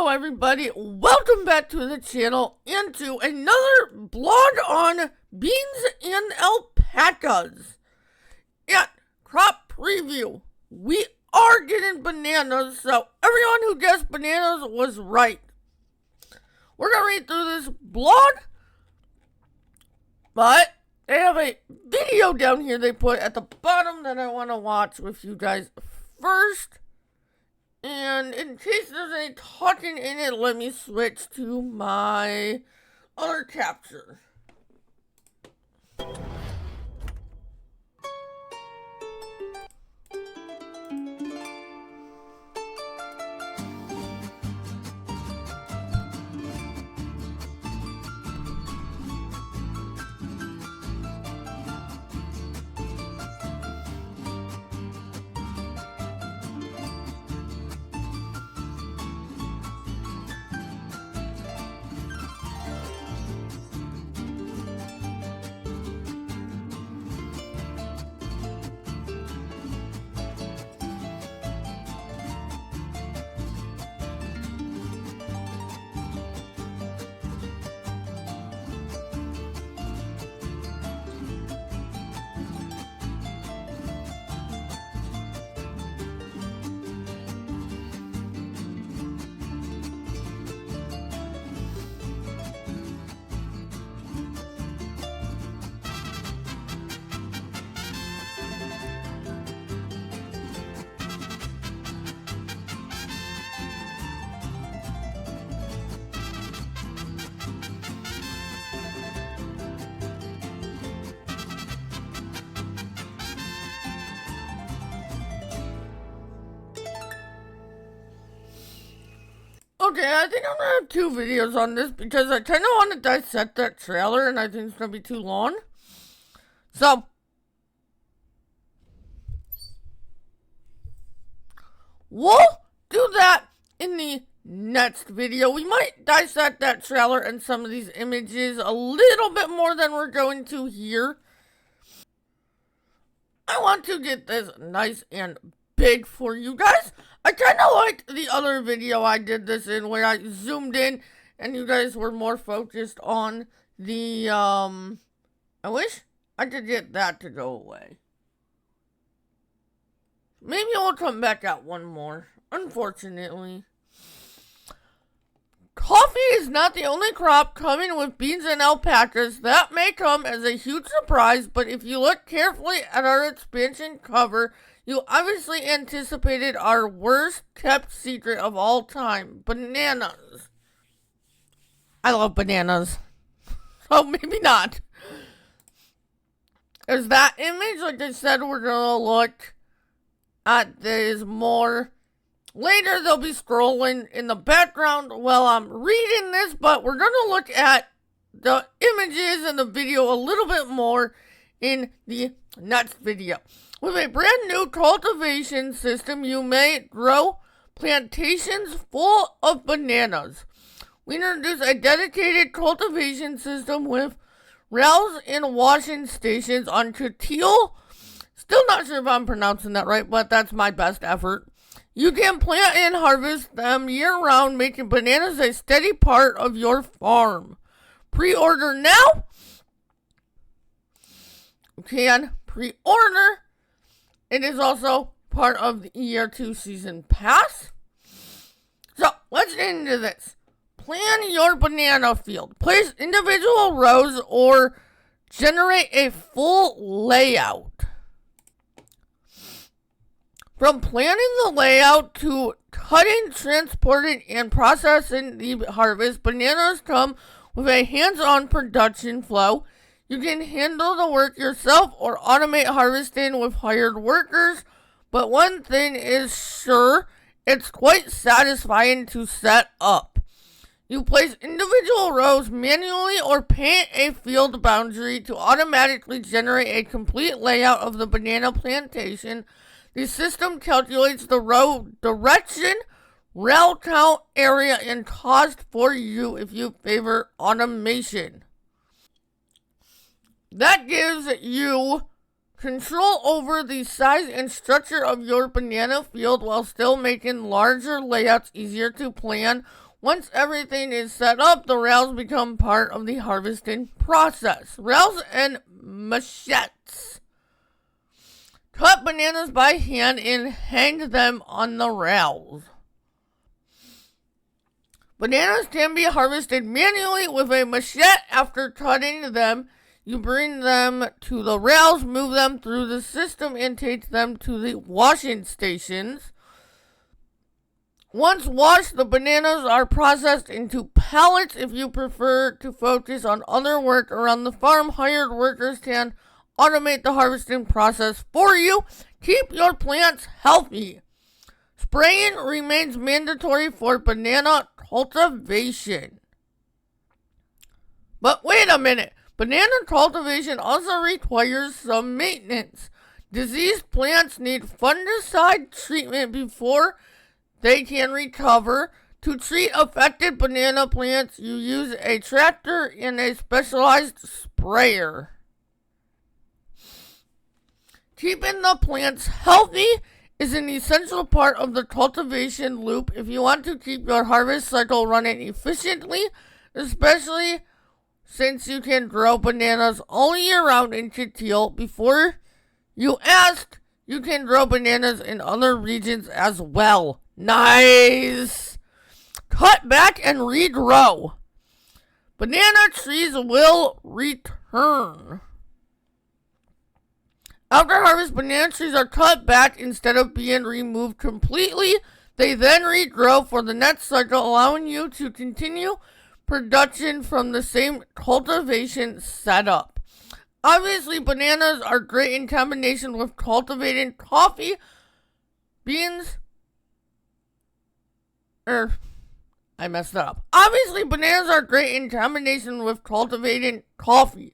Hello everybody, welcome back to the channel and to another blog on beans and alpacas. And crop preview, we are getting bananas, so everyone who guessed bananas was right. We're going to read through this blog, but they have a video down here they put at the bottom that I want to watch with you guys first. And in case there's any talking in it, let me switch to my other capture. Okay, I think I'm gonna have two videos on this because I kind of want to dissect that trailer and I think it's gonna be too long. So, we'll do that in the next video. We might dissect that trailer and some of these images a little bit more than we're going to here. I want to get this nice and big for you guys. I kind of liked the other video I did this in where I zoomed in and you guys were more focused on the, I wish I could get that to go away. Maybe I'll come back at one more, unfortunately. Coffee is not the only crop coming with beans and alpacas. That may come as a huge surprise, but if you look carefully at our expansion cover, you obviously anticipated our worst kept secret of all time, bananas. I love bananas. So maybe not. There's that image, like I said, we're gonna look at this more later. They'll be scrolling in the background while I'm reading this, but we're gonna look at the images and the video a little bit more in the next video. With a brand new cultivation system, you may grow plantations full of bananas. We introduced a dedicated cultivation system with rails and washing stations on Cotil. Still not sure if I'm pronouncing that right, but that's my best effort. You can plant and harvest them year-round, making bananas a steady part of your farm. Pre-order now. You can pre-order. It is also part of the Year 2 Season Pass. So, let's get into this. Plan your banana field. Place individual rows or generate a full layout. From planning the layout to cutting, transporting, and processing the harvest, bananas come with a hands-on production flow. You can handle the work yourself or automate harvesting with hired workers, but one thing is sure, it's quite satisfying to set up. You place individual rows manually or paint a field boundary to automatically generate a complete layout of the banana plantation. The system calculates the row direction, rail count, area, and cost for you if you favor automation. That gives you control over the size and structure of your banana field while still making larger layouts easier to plan Once everything is set up, the rails become part of the harvesting process. Rails and machetes. Cut bananas by hand and hang them on the rails. Bananas can be harvested manually with a machete. After cutting them, you bring them to the rails, move them through the system, and take them to the washing stations. Once washed, the bananas are processed into pallets. If you prefer to focus on other work around the farm, hired workers can automate the harvesting process for you. Keep your plants healthy. Spraying remains mandatory for banana cultivation. But wait a minute. Banana cultivation also requires some maintenance. Diseased plants need fungicide treatment before they can recover. To treat affected banana plants, you use a tractor and a specialized sprayer. Keeping the plants healthy is an essential part of the cultivation loop if you want to keep your harvest cycle running efficiently, especially since you can grow bananas all year round in Chitil. Before you asked, you can grow bananas in other regions as well. Nice! Cut back and regrow. Banana trees will return. After harvest, banana trees are cut back instead of being removed completely. They then regrow for the next cycle, allowing you to continue production from the same cultivation setup. Obviously, bananas are great in combination with cultivating coffee beans. I messed that up. Obviously, bananas are great in combination with cultivating coffee.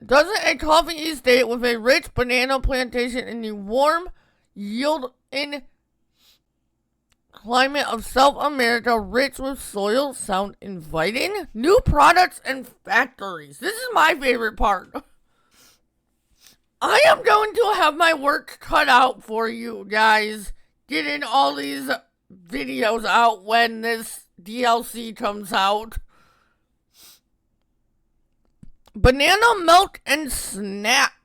Doesn't a coffee estate with a rich banana plantation in the warm, yielding climate of South America, rich with soil, sound inviting? New products and factories. This is my favorite part. I am going to have my work cut out for you guys, getting all these videos out when this DLC comes out. Banana milk and snacks.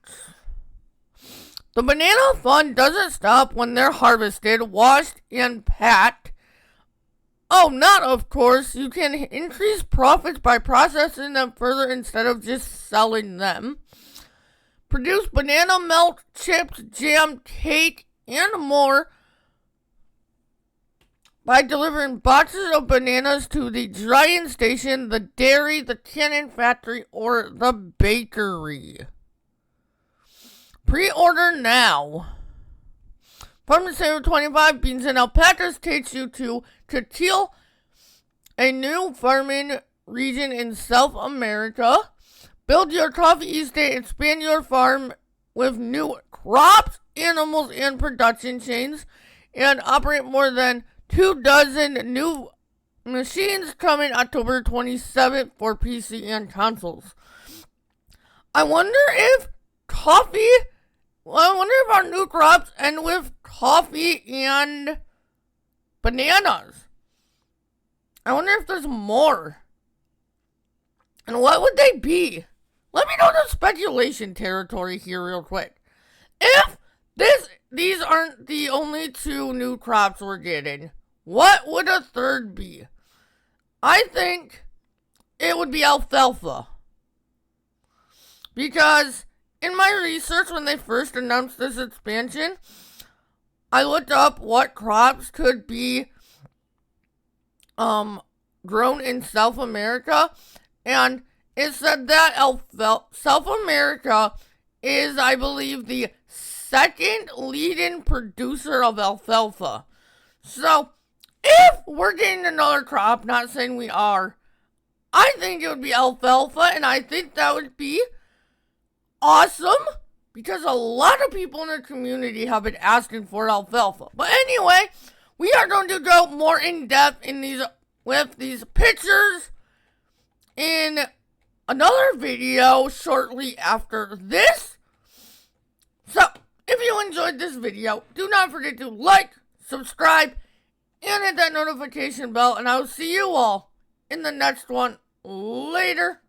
The banana fun doesn't stop when they're harvested, washed, and packed. Oh, not of course. You can increase profits by processing them further instead of just selling them. Produce banana milk, chips, jam, cake, and more by delivering boxes of bananas to the drying station, the dairy, the canning factory, or the bakery. Pre-order now. FS25 Beans and Alpacas takes you to Chitil, a new farming region in South America. Build your coffee estate, expand your farm with new crops, animals, and production chains, and operate more than 24 new machines coming October 27th for PC and consoles. I wonder if our new crops end with coffee and bananas. I wonder if there's more. And what would they be? Let me know the speculation territory here real quick. If these aren't the only two new crops we're getting, what would a third be? I think it would be alfalfa. Because in my research when they first announced this expansion, I looked up what crops could be grown in South America, and it said that South America is, I believe, the second leading producer of alfalfa. So, if we're getting another crop, not saying we are, I think it would be alfalfa, and I think that would be awesome, because a lot of people in the community have been asking for alfalfa. But anyway, we are going to go more in depth with these pictures in another video shortly after this. So, if you enjoyed this video, do not forget to like, subscribe, and hit that notification bell, and I'll see you all in the next one. Later.